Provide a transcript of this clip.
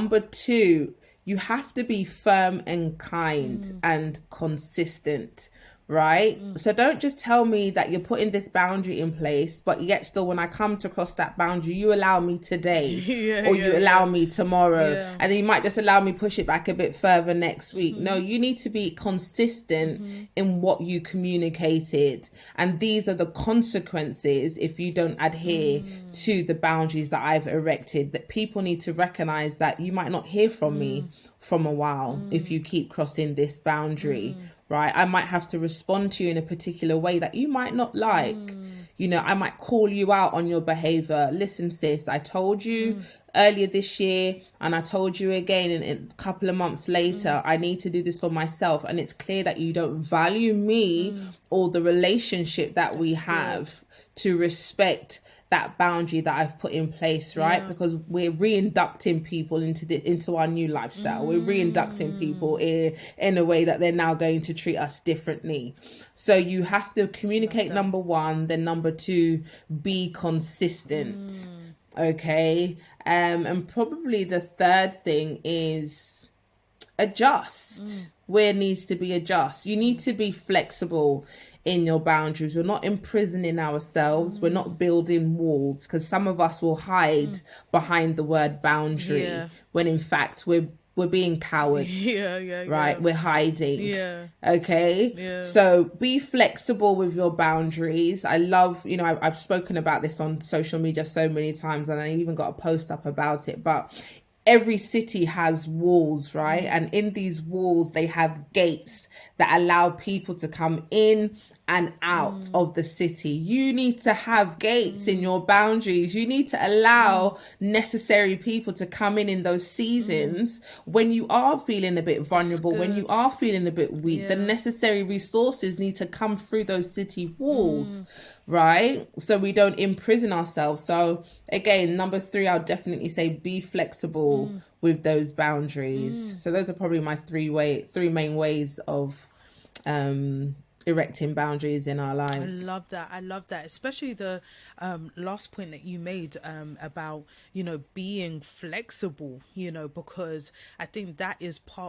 Number two, you have to be firm and kind and consistent, right? So don't just tell me that you're putting this boundary in place, but yet still when I come to cross that boundary, you allow me today or you allow me tomorrow, and then you might just allow me push it back a bit further next week. No, you need to be consistent in what you communicated, and these are the consequences if you don't adhere to the boundaries that I've erected. That people need to recognize that you might not hear from me from a while if you keep crossing this boundary, right? I might have to respond to you in a particular way that you might not like. You know, I might call you out on your behavior. Listen, sis, I told you earlier this year, and I told you again in a couple of months later, I need to do this for myself. And it's clear that you don't value me or the relationship that we have to respect that boundary that I've put in place, right? Because we're reinducting people into our new lifestyle. We're reinducting people in a way that they're now going to treat us differently. So you have to communicate, number one, then number two, be consistent. Okay. And probably the third thing is adjust where needs to be adjust. You need to be flexible in your boundaries. We're not imprisoning ourselves. We're not building walls, because some of us will hide behind the word boundary when in fact we're being cowards. Right? We're hiding. Okay. So be flexible with your boundaries. I love, you know, I've spoken about this on social media so many times, and I even got a post up about it, but every city has walls, right? And in these walls, they have gates that allow people to come in and out of the city. You need to have gates in your boundaries. You need to allow necessary people to come in those seasons when you are feeling a bit vulnerable, when you are feeling a bit weak. The necessary resources need to come through those city walls, right? So we don't imprison ourselves. So again, number three, I'll definitely say be flexible with those boundaries. So those are probably my three main ways of erecting boundaries in our lives. I love that, especially the last point that you made about, you know, being flexible, you know, because I think that is part